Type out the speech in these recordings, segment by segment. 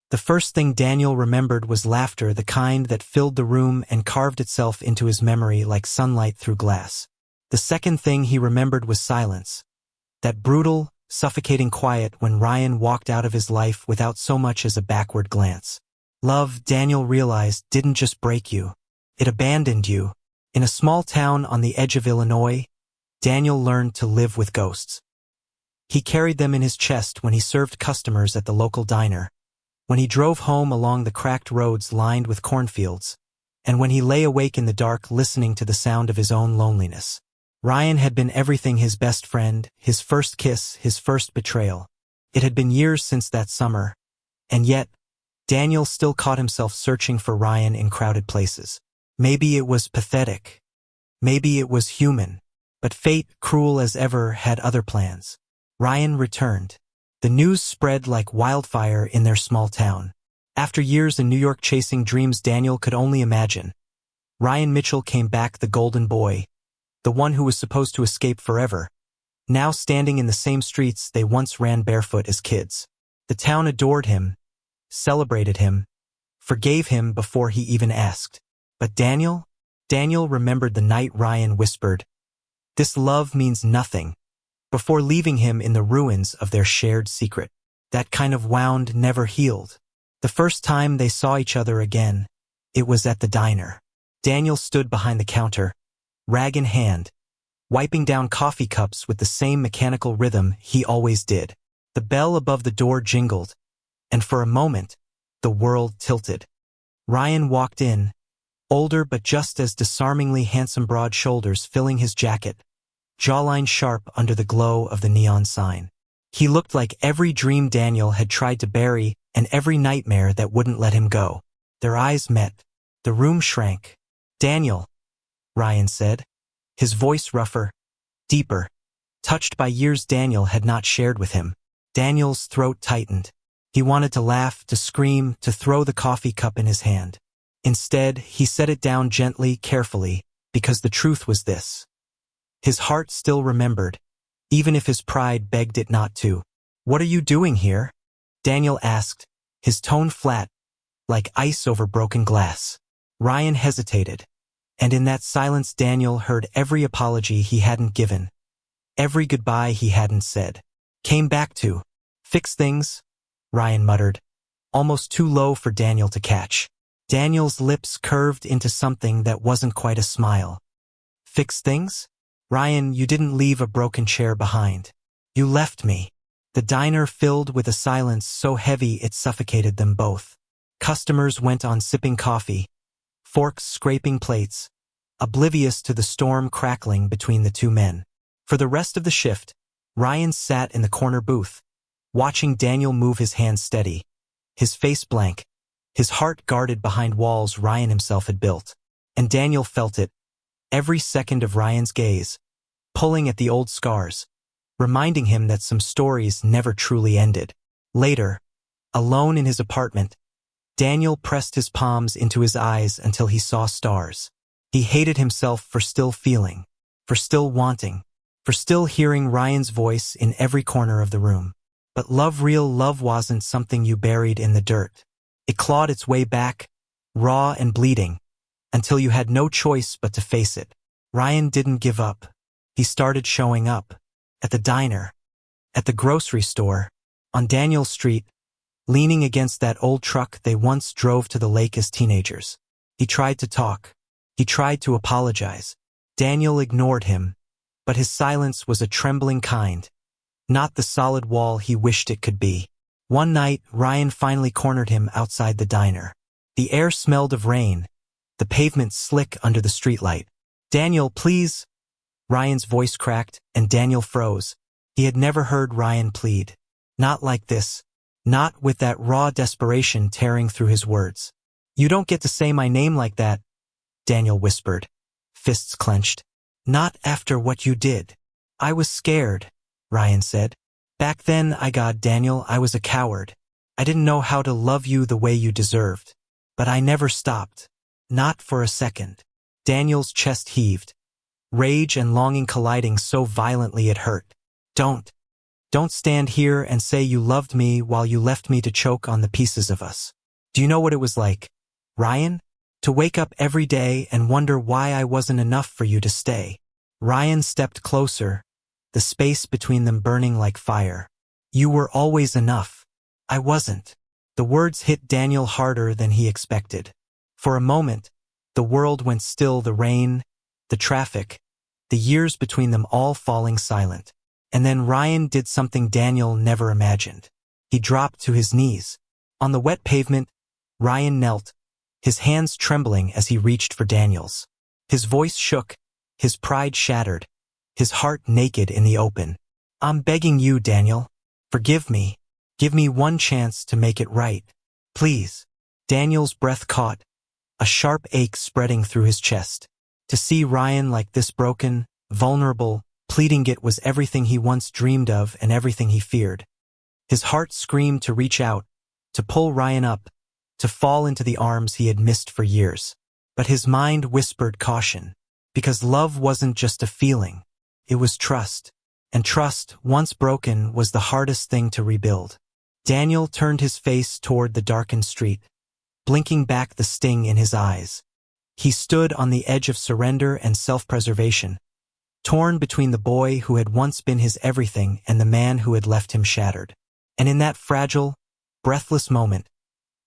The first thing Daniel remembered was laughter, the kind that filled the room and carved itself into his memory like sunlight through glass. The second thing he remembered was silence. That brutal, suffocating quiet when Ryan walked out of his life without so much as a backward glance. Love, Daniel realized, didn't just break you. It abandoned you. In a small town on the edge of Illinois, Daniel learned to live with ghosts. He carried them in his chest when he served customers at the local diner, when he drove home along the cracked roads lined with cornfields, and when he lay awake in the dark listening to the sound of his own loneliness. Ryan had been everything: his best friend, his first kiss, his first betrayal. It had been years since that summer, and yet, Daniel still caught himself searching for Ryan in crowded places. Maybe it was pathetic. Maybe it was human. But fate, cruel as ever, had other plans. Ryan returned. The news spread like wildfire in their small town. After years in New York chasing dreams Daniel could only imagine, Ryan Mitchell came back, the golden boy, the one who was supposed to escape forever, now standing in the same streets they once ran barefoot as kids. The town adored him, celebrated him, forgave him before he even asked. But Daniel remembered the night Ryan whispered, "This love means nothing," before leaving him in the ruins of their shared secret. That kind of wound never healed. The first time they saw each other again, it was at the diner. Daniel stood behind the counter, rag in hand, wiping down coffee cups with the same mechanical rhythm he always did. The bell above the door jingled, and for a moment, the world tilted. Ryan walked in, older but just as disarmingly handsome, broad shoulders filling his jacket, jawline sharp under the glow of the neon sign. He looked like every dream Daniel had tried to bury and every nightmare that wouldn't let him go. Their eyes met. The room shrank. "Daniel," Ryan said, his voice rougher, deeper, touched by years Daniel had not shared with him. Daniel's throat tightened. He wanted to laugh, to scream, to throw the coffee cup in his hand. Instead, he set it down gently, carefully, because the truth was this. His heart still remembered, even if his pride begged it not to. "What are you doing here?" Daniel asked, his tone flat, like ice over broken glass. Ryan hesitated, and in that silence Daniel heard every apology he hadn't given, every goodbye he hadn't said. "Came back to fix things," Ryan muttered, almost too low for Daniel to catch. Daniel's lips curved into something that wasn't quite a smile. "Fix things? Ryan, you didn't leave a broken chair behind. You left me." The diner filled with a silence so heavy it suffocated them both. Customers went on sipping coffee, forks scraping plates, oblivious to the storm crackling between the two men. For the rest of the shift, Ryan sat in the corner booth, watching Daniel move, his hands steady, his face blank, his heart guarded behind walls Ryan himself had built. And Daniel felt it, every second of Ryan's gaze, pulling at the old scars, reminding him that some stories never truly ended. Later, alone in his apartment, Daniel pressed his palms into his eyes until he saw stars. He hated himself for still feeling, for still wanting, for still hearing Ryan's voice in every corner of the room. But love, real love, wasn't something you buried in the dirt. It clawed its way back, raw and bleeding, until you had no choice but to face it. Ryan didn't give up. He started showing up. At the diner, at the grocery store, on Daniel Street, leaning against that old truck they once drove to the lake as teenagers. He tried to talk. He tried to apologize. Daniel ignored him, but his silence was a trembling kind, not the solid wall he wished it could be. One night, Ryan finally cornered him outside the diner. The air smelled of rain, the pavement slick under the streetlight. "Daniel, please." Ryan's voice cracked, and Daniel froze. He had never heard Ryan plead. Not like this. Not with that raw desperation tearing through his words. "You don't get to say my name like that," Daniel whispered, fists clenched. "Not after what you did." "I was scared," Ryan said. "Back then, Daniel, I was a coward. I didn't know how to love you the way you deserved. But I never stopped. Not for a second." Daniel's chest heaved, rage and longing colliding so violently it hurt. "Don't. Don't stand here and say you loved me while you left me to choke on the pieces of us. Do you know what it was like, Ryan? To wake up every day and wonder why I wasn't enough for you to stay. Ryan stepped closer, the space between them burning like fire. You were always enough. I wasn't. The words hit Daniel harder than he expected. For a moment, the world went still, the rain, the traffic, the years between them all falling silent. And then Ryan did something Daniel never imagined. He dropped to his knees. On the wet pavement, Ryan knelt, his hands trembling as he reached for Daniel's. His voice shook, his pride shattered, his heart naked in the open. I'm begging you, Daniel. Forgive me. Give me one chance to make it right. Please. Daniel's breath caught, a sharp ache spreading through his chest. To see Ryan like this, broken, vulnerable, pleading it, was everything he once dreamed of and everything he feared. His heart screamed to reach out, to pull Ryan up, to fall into the arms he had missed for years. But his mind whispered caution, because love wasn't just a feeling, it was trust. And trust, once broken, was the hardest thing to rebuild. Daniel turned his face toward the darkened street, blinking back the sting in his eyes. He stood on the edge of surrender and self-preservation, torn between the boy who had once been his everything and the man who had left him shattered. And in that fragile, breathless moment,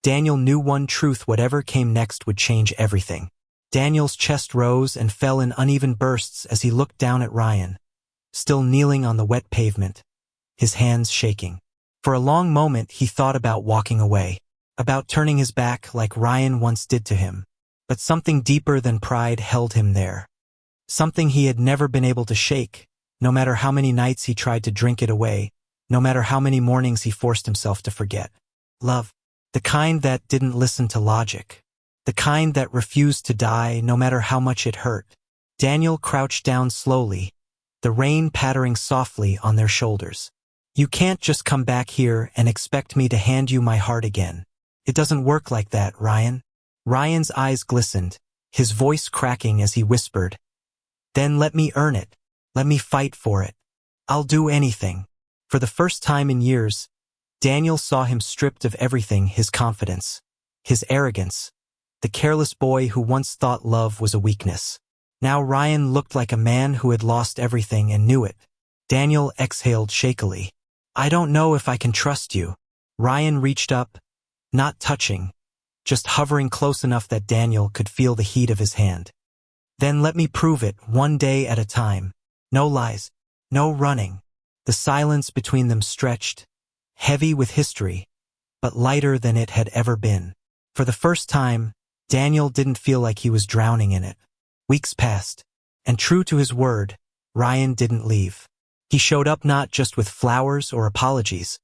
Daniel knew one truth: whatever came next would change everything. Daniel's chest rose and fell in uneven bursts as he looked down at Ryan, still kneeling on the wet pavement, his hands shaking. For a long moment he thought about walking away, about turning his back like Ryan once did to him. But something deeper than pride held him there. Something he had never been able to shake, no matter how many nights he tried to drink it away, no matter how many mornings he forced himself to forget. Love. The kind that didn't listen to logic. The kind that refused to die no matter how much it hurt. Daniel crouched down slowly, the rain pattering softly on their shoulders. You can't just come back here and expect me to hand you my heart again. It doesn't work like that, Ryan. Ryan's eyes glistened, his voice cracking as he whispered, Then let me earn it. Let me fight for it. I'll do anything. For the first time in years, Daniel saw him stripped of everything: his confidence, his arrogance, the careless boy who once thought love was a weakness. Now Ryan looked like a man who had lost everything and knew it. Daniel exhaled shakily. I don't know if I can trust you. Ryan reached up, not touching, just hovering close enough that Daniel could feel the heat of his hand. Then let me prove it, one day at a time. No lies, no running. The silence between them stretched, heavy with history, but lighter than it had ever been. For the first time, Daniel didn't feel like he was drowning in it. Weeks passed, and true to his word, Ryan didn't leave. He showed up not just with flowers or apologies,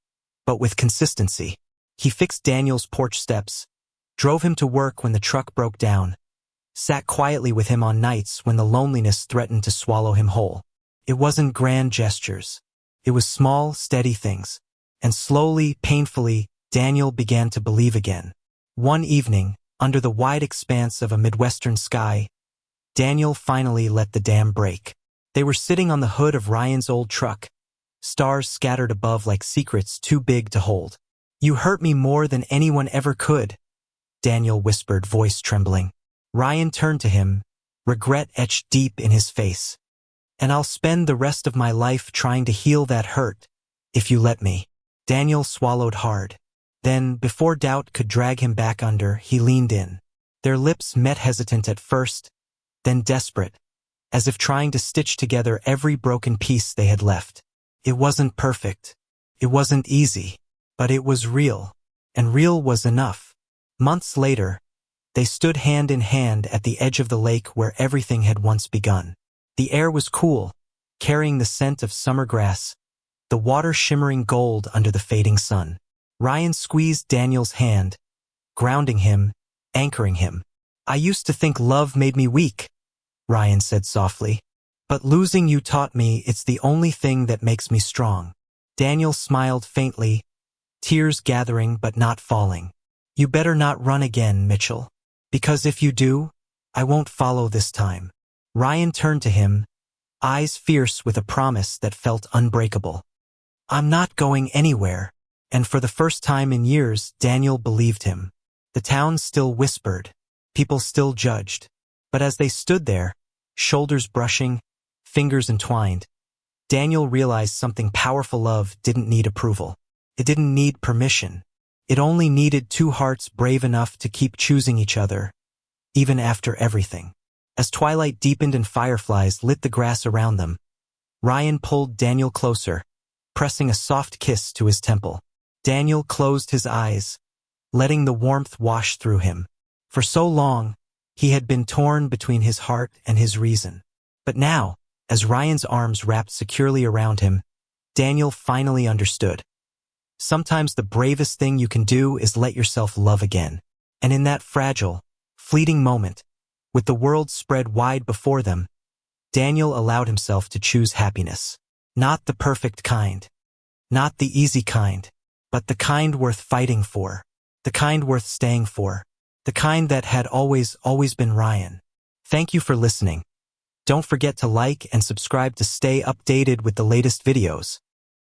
but with consistency. He fixed Daniel's porch steps, drove him to work when the truck broke down, sat quietly with him on nights when the loneliness threatened to swallow him whole. It wasn't grand gestures. It was small, steady things. And slowly, painfully, Daniel began to believe again. One evening, under the wide expanse of a Midwestern sky, Daniel finally let the dam break. They were sitting on the hood of Ryan's old truck, stars scattered above like secrets too big to hold. You hurt me more than anyone ever could, Daniel whispered, voice trembling. Ryan turned to him, regret etched deep in his face. And I'll spend the rest of my life trying to heal that hurt, if you let me. Daniel swallowed hard. Then, before doubt could drag him back under, he leaned in. Their lips met, hesitant at first, then desperate, as if trying to stitch together every broken piece they had left. It wasn't perfect. It wasn't easy. But it was real. And real was enough. Months later, they stood hand in hand at the edge of the lake where everything had once begun. The air was cool, carrying the scent of summer grass, the water shimmering gold under the fading sun. Ryan squeezed Daniel's hand, grounding him, anchoring him. I used to think love made me weak, Ryan said softly. But losing you taught me it's the only thing that makes me strong. Daniel smiled faintly, tears gathering but not falling. You better not run again, Mitchell. Because if you do, I won't follow this time. Ryan turned to him, eyes fierce with a promise that felt unbreakable. "I'm not going anywhere." And for the first time in years, Daniel believed him. The town still whispered. People still judged. But as they stood there, shoulders brushing, fingers entwined, Daniel realized something powerful. Love didn't need approval. It didn't need permission. It only needed two hearts brave enough to keep choosing each other, even after everything. As twilight deepened and fireflies lit the grass around them, Ryan pulled Daniel closer, pressing a soft kiss to his temple. Daniel closed his eyes, letting the warmth wash through him. For so long, he had been torn between his heart and his reason. But now, as Ryan's arms wrapped securely around him, Daniel finally understood. Sometimes the bravest thing you can do is let yourself love again. And in that fragile, fleeting moment, with the world spread wide before them, Daniel allowed himself to choose happiness. Not the perfect kind. Not the easy kind. But the kind worth fighting for. The kind worth staying for. The kind that had always been Ryan. Thank you for listening. Don't forget to like and subscribe to stay updated with the latest videos.